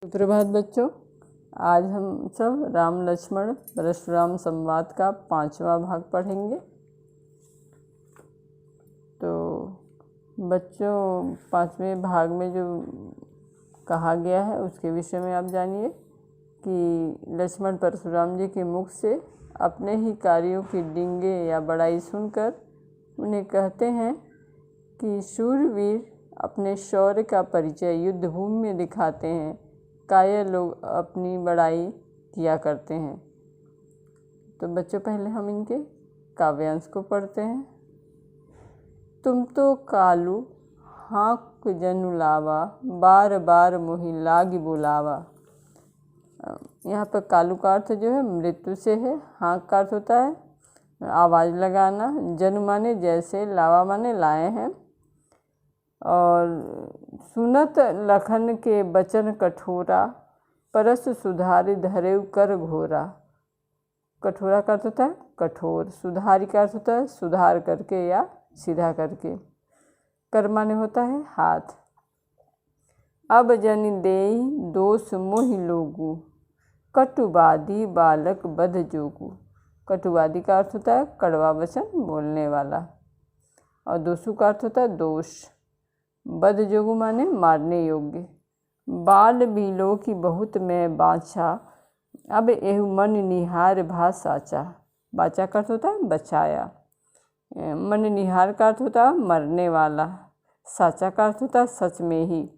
सुप्रभात बच्चों, आज हम सब राम लक्ष्मण परशुराम संवाद का 5वां भाग पढ़ेंगे। तो बच्चों 5वें भाग में जो कहा गया है उसके विषय में आप जानिए कि लक्ष्मण परशुराम जी के मुख से अपने ही कार्यों की डींगे या बड़ाई सुनकर उन्हें कहते हैं कि शूरवीर अपने शौर्य का परिचय युद्ध भूमि में दिखाते हैं, कायर लोग अपनी बड़ाई किया करते हैं। तो बच्चों पहले हम इनके काव्यांश को पढ़ते हैं। तुम तो कालू हाँक जनु लावा, बार बार मोहि लागी बुलावा। यहाँ पर कालू का अर्थ जो है मृत्यु से है। हाँक का अर्थ होता है आवाज़ लगाना। जनु माने जैसे, लावा माने लाए हैं। और सुनत लखन के बचन कठोरा, परस सुधारि धरेउ कर घोरा। कठोरा का अर्थ होता है कठोर, सुधारी का अर्थ होता है सुधार करके या सीधा करके। कर माने होता है हाथ। अब जनि देई दोष मोहि लोगु, कटुवादी बालक बध जोगु। कटुवादी का अर्थ होता है कड़वा वचन बोलने वाला, और दोषु का अर्थ होता है दोष। बध जोगु माने मारने योग्य। बाल बिलो की बहुत मैं बाछा, अब एहु मन निहार भा साचा। बाचा का अर्थ होता है बचाया। मन निहार का अर्थ होता है मरने वाला। साचा का अर्थ होता है सच में ही।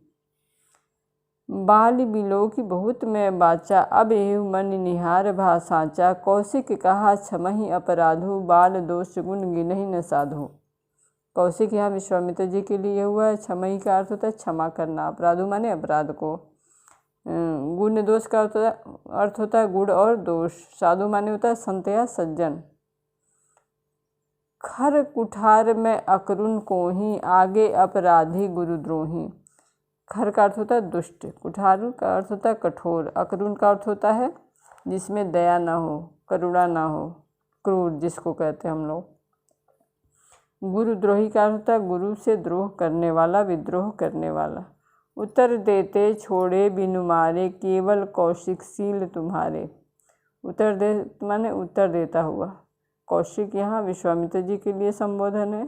बाल बिलो की बहुत मैं बाचा, अब एहु मन निहार भा साचा। कौशिक कहा क्षमहि अपराधो, बाल दोष गुण गिनहि न साधो। कौशिक यहाँ विश्वामित्र जी के लिए हुआ है। क्षमहि का अर्थ होता है क्षमा करना, अपराधो माने अपराध को। गुण दोष का अर्थ होता है गुण और दोष। साधु माने होता है संत या सज्जन। खर कुठार में अकरुण कोही, आगे अपराधी गुरुद्रोही। खर का अर्थ होता है दुष्ट, कुठार का अर्थ होता है कठोर, अकरुण का अर्थ होता है जिसमें दया ना हो, करुणा ना हो, क्रूर जिसको कहते हैं हम लोग। गुरुद्रोही का अर्थ होता है गुरु से द्रोह करने वाला, विद्रोह करने वाला। उत्तर देते छोड़े बिनु मारे, केवल कौशिकशील तुम्हारे। उत्तर दे माने उत्तर देता हुआ। कौशिक यहाँ विश्वामित्र जी के लिए संबोधन है।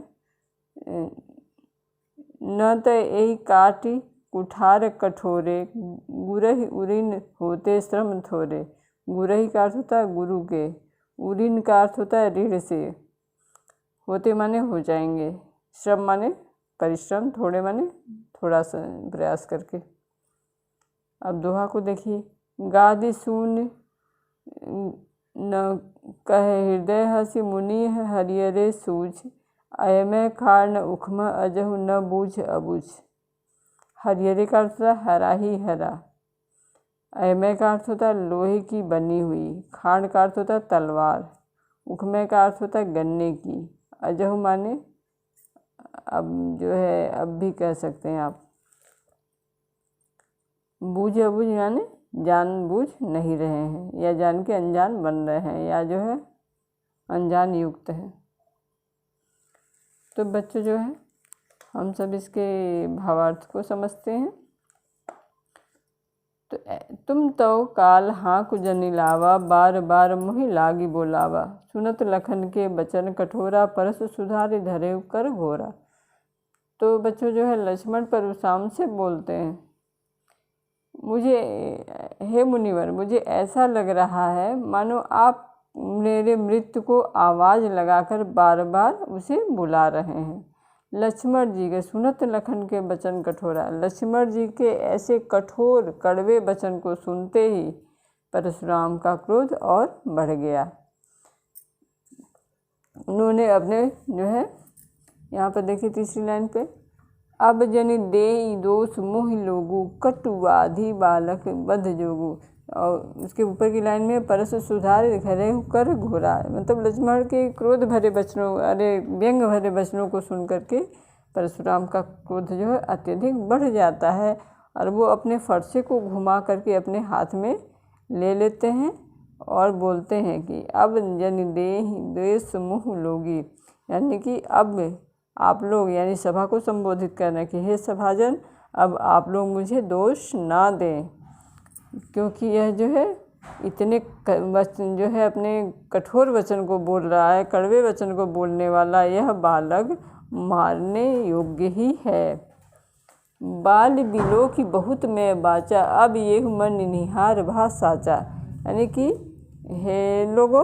न त एहि काटि कुठार कठोरे, गुरहि उरिन होते श्रम थोरे। गुरहि का अर्थ होता है गुरु के, उरिन का अर्थ होता है ऋण से, होते माने हो जाएंगे, श्रम माने परिश्रम, थोड़े माने थोड़ा सा प्रयास करके। अब दोहा को देखिए। गादि सुन न कहे हृदय हसी, मुनि हरियरे सूझ। अयमय खार न उखम अजहु, न बूझ अबूझ। हरियरे का अर्थ होता है हरा ही हरा। अयमय का अर्थ होता है लोहे की बनी हुई। खाड़ का अर्थ होता है तलवार। उखमय का अर्थ होता है गन्ने की। अजहु माने अब जो है अब भी कह सकते हैं आप। बूझ अबूझ यानी जानबूझ नहीं रहे हैं, या जान के अनजान बन रहे हैं, या जो है अनजान युक्त है। तो बच्चों जो है हम सब इसके भावार्थ को समझते हैं। तो तुम तो काल हाँक जनि लावा, बार बार मोहि लागी बोलावा। सुनत लखन के बचन कठोरा, परस सुधारि धरेउ कर घोरा। तो बच्चों जो है लक्ष्मण परशुराम से बोलते हैं, मुझे हे मुनिवर, मुझे ऐसा लग रहा है मानो आप मेरे मृत्यु को आवाज़ लगाकर बार बार उसे बुला रहे हैं। लक्ष्मण जी के सुनत लखन के बचन कठोरा। लक्ष्मण जी के ऐसे कठोर कड़वे वचन को सुनते ही परशुराम का क्रोध और बढ़ गया। उन्होंने अपने जो है यहाँ पर देखिए तीसरी लाइन पे, अब जनि देई दोष मोहि लोगु, कटुवादी बालक बध जोगु। और उसके ऊपर की लाइन में परस सुधार घरे कर घोरा। मतलब लक्ष्मण के क्रोध भरे वचनों, व्यंग भरे वचनों को सुन करके परशुराम का क्रोध जो है अत्यधिक बढ़ जाता है, और वो अपने फरसे को घुमा करके अपने हाथ में ले लेते हैं और बोलते हैं कि अब जनि देहि देश मोह लोगी। यानी कि अब आप लोग, यानी सभा को संबोधित करना कि हे सभाजन, अब आप लोग मुझे दोष ना दें। क्योंकि यह जो है इतने जो है अपने कठोर वचन को बोल रहा है, कड़वे वचन को बोलने वाला यह बालक मारने योग्य ही है। बाल बिलो की बहुत मैं बाचा, अब ये मन निहार भा साचा। यानी कि हे लोगों,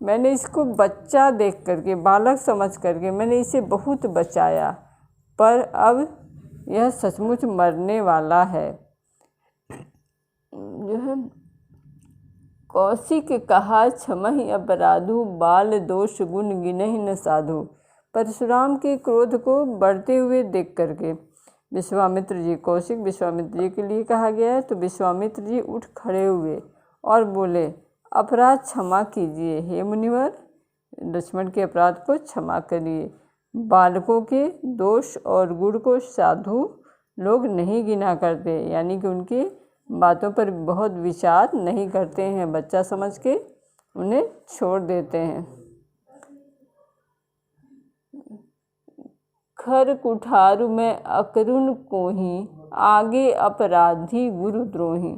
मैंने इसको बच्चा देख करके, बालक समझ करके मैंने इसे बहुत बचाया, पर अब यह सचमुच मरने वाला है। जो है कौशिक कहा क्षमहि अपराधु, बाल दोष गुण गिनहि न साधु। परशुराम के क्रोध को बढ़ते हुए देख करके विश्वामित्र जी, कौशिक विश्वामित्र जी के लिए कहा गया है, तो विश्वामित्र जी उठ खड़े हुए और बोले, अपराध क्षमा कीजिए हे मुनिवर, लक्ष्मण के अपराध को क्षमा करिए। बालकों के दोष और गुण को साधु लोग नहीं गिना करते, यानी कि उनकी बातों पर बहुत विचार नहीं करते हैं, बच्चा समझ के उन्हें छोड़ देते हैं। खर कुठारु में अकरुण कोही, आगे अपराधी गुरु द्रोही।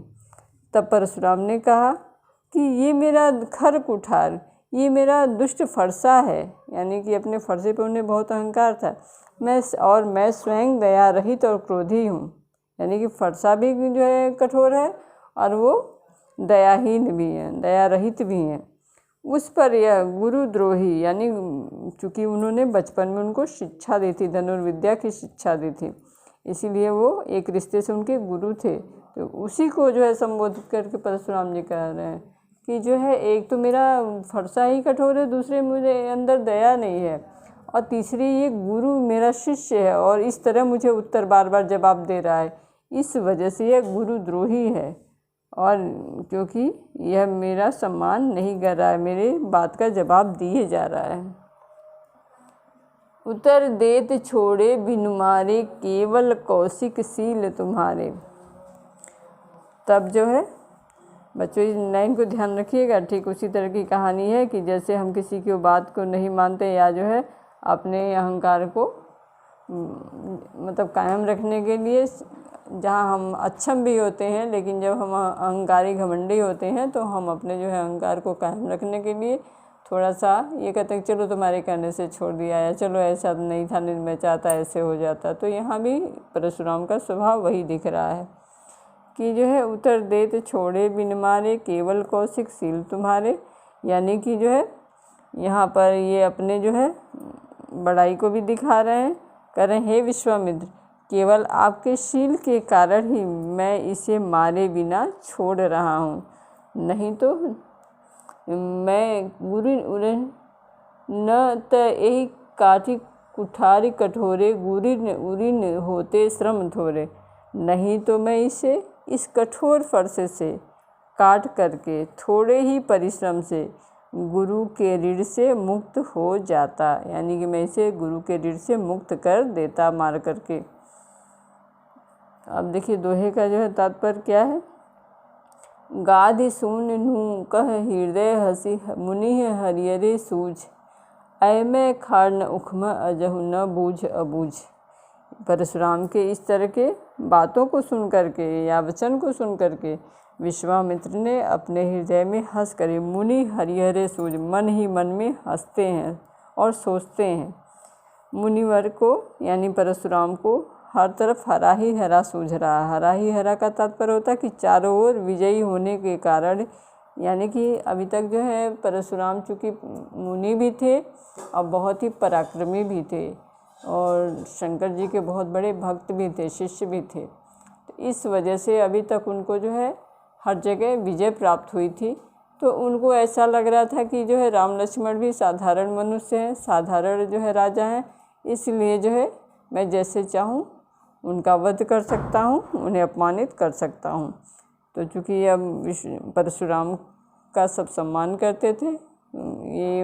तब परशुराम ने कहा कि ये मेरा खर कुठार, ये मेरा दुष्ट फरसा है, यानी कि अपने फरसे पे उन्हें बहुत अहंकार था। मैं स्वयं दया रहित और क्रोधी हूँ, यानी कि फरसा भी जो है कठोर है और वो दयाहीन भी है, दया रहित भी हैं। उस पर यह गुरुद्रोही, यानी चूँकि उन्होंने बचपन में उनको शिक्षा दी थी, धनुर्विद्या की शिक्षा दी थी, इसीलिए वो एक रिश्ते से उनके गुरु थे। तो उसी को जो है संबोधित करके परशुराम जी कह रहे हैं कि जो है एक तो मेरा फरसा ही कठोर है, दूसरे मुझे अंदर दया नहीं है, और तीसरी ये गुरु मेरा शिष्य है और इस तरह मुझे उत्तर बार बार जवाब दे रहा है, इस वजह से यह गुरुद्रोही है। और क्योंकि यह मेरा सम्मान नहीं कर रहा है, मेरे बात का जवाब दिए जा रहा है। उत्तर देत छोड़े बिनु मारे, केवल कौशिक सील तुम्हारे। तब जो है बच्चों इस लाइन को ध्यान रखिएगा, ठीक उसी तरह की कहानी है कि जैसे हम किसी की बात को नहीं मानते या जो है अपने अहंकार को मतलब कायम रखने के लिए, जहाँ हम अक्षम भी होते हैं, लेकिन जब हम अहंकारी घमंडी होते हैं तो हम अपने जो है अहंकार को कायम रखने के लिए थोड़ा सा ये कहते हैं चलो तुम्हारे कहने से छोड़ दिया, या चलो ऐसा नहीं था, नहीं मैं चाहता ऐसे हो जाता। तो यहाँ भी परशुराम का स्वभाव वही दिख रहा है कि जो है उत्तर देत छोड़े बिन मारे, केवल कौशिक सील तुम्हारे। यानी कि जो है यहाँ पर ये अपने जो है बड़ाई को भी दिखा रहे हैं, कह रहे हैं हे विश्वामित्र, केवल आपके शील के कारण ही मैं इसे मारे बिना छोड़ रहा हूँ, नहीं तो मैं गुरु उरे न त यही काठी कुठारी कठोरे, गुरिन उरिन होते श्रम थोरे। नहीं तो मैं इसे इस कठोर फरसे से काट करके थोड़े ही परिश्रम से गुरु के ऋण से मुक्त हो जाता, यानी कि मैं इसे गुरु के ऋण से मुक्त कर देता मार करके। अब देखिए दोहे का जो है तात्पर्य क्या है। गाधि सुन नू कह हृदय हसी, मुनि हरियरे सूझ, ऐ मैं खाड़ न उखम अजहु न बूझ अबूझ। परशुराम के इस तरह के बातों को सुन करके या वचन को सुन करके विश्वामित्र ने अपने हृदय में हंस कर, मुनि हरिहरे सूझ, मन ही मन में हंसते हैं और सोचते हैं। मुनिवर को यानी परशुराम को हर तरफ हरा ही हरा सूझ रहा है। हरा ही हरा का तात्पर्य होता है कि चारों ओर विजयी होने के कारण, यानी कि अभी तक जो है परशुराम चूँकि मुनि भी थे और बहुत ही पराक्रमी भी थे और शंकर जी के बहुत बड़े भक्त भी थे, शिष्य भी थे, तो इस वजह से अभी तक उनको जो है हर जगह विजय प्राप्त हुई थी। तो उनको ऐसा लग रहा था कि जो है राम लक्ष्मण भी साधारण मनुष्य हैं, साधारण जो है राजा हैं, इसलिए जो है मैं जैसे चाहूँ उनका वध कर सकता हूँ, उन्हें अपमानित कर सकता हूँ। तो चूँकि अब परशुराम का सब सम्मान करते थे ये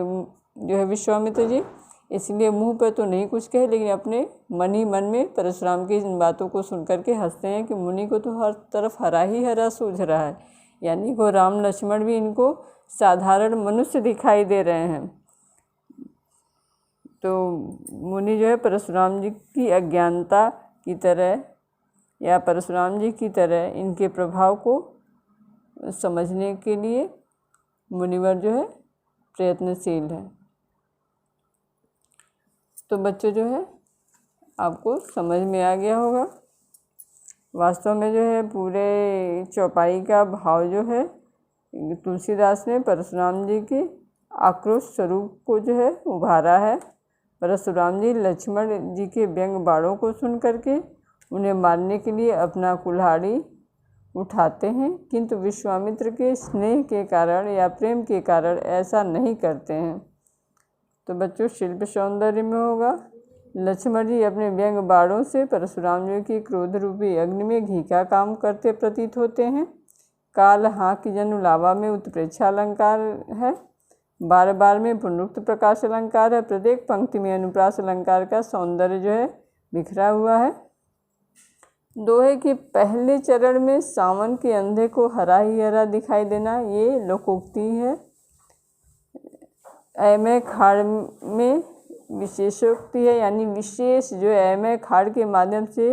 जो है विश्वामित्र जी, इसलिए मुंह पर तो नहीं कुछ कहे, लेकिन अपने मन ही मन में परशुराम की इन बातों को सुन करके हंसते हैं कि मुनि को तो हर तरफ हरा ही हरा सूझ रहा है, यानी को राम लक्ष्मण भी इनको साधारण मनुष्य दिखाई दे रहे हैं। तो मुनि जो है परशुराम जी की अज्ञानता की तरह या परशुराम जी की तरह इनके प्रभाव को समझने के लिए मुनिवर जो है प्रयत्नशील है। तो बच्चों जो है आपको समझ में आ गया होगा। वास्तव में जो है पूरे चौपाई का भाव जो है तुलसीदास ने परशुराम जी के आक्रोश स्वरूप को जो है उभारा है। परशुराम जी लक्ष्मण जी के व्यंग बाणों को सुन करके उन्हें मारने के लिए अपना कुल्हाड़ी उठाते हैं, किंतु विश्वामित्र के स्नेह के कारण या प्रेम के कारण ऐसा नहीं करते हैं। तो बच्चों शिल्प सौंदर्य में होगा, लक्ष्मण जी अपने व्यंग बाणों से परशुराम जी की क्रोध रूपी अग्नि में घी का काम करते प्रतीत होते हैं। काल हाँ की जनु लावा में उत्प्रेक्षा अलंकार है, बार बार में पुनरुक्त प्रकाश अलंकार है, प्रत्येक पंक्ति में अनुप्रास अलंकार का सौंदर्य जो है बिखरा हुआ है। दोहे के पहले चरण में सावन के अंधे को हरा ही हरा दिखाई देना, ये लोकोक्ति है। ऐमे खाड़ में विशेषोक्ति है, यानी विशेष जो है ऐमे खाड़ के माध्यम से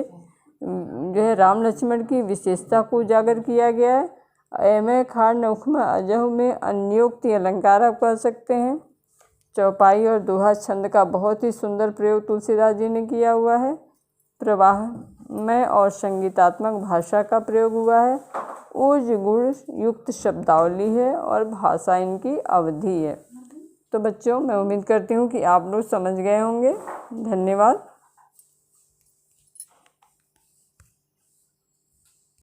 जो है राम लक्ष्मण की विशेषता को उजागर किया गया है। ऐमे खाड़ नौखमा अजहु में अन्योक्ति अलंकार आप कह सकते हैं। चौपाई और दोहा छंद का बहुत ही सुंदर प्रयोग तुलसीदास जी ने किया हुआ है। प्रवाहमय और संगीतात्मक भाषा का प्रयोग हुआ है। ऊर्ज गुण युक्त शब्दावली है और भाषा इनकी अवधि है। तो बच्चों मैं उम्मीद करती हूँ कि आप लोग समझ गए होंगे। धन्यवाद।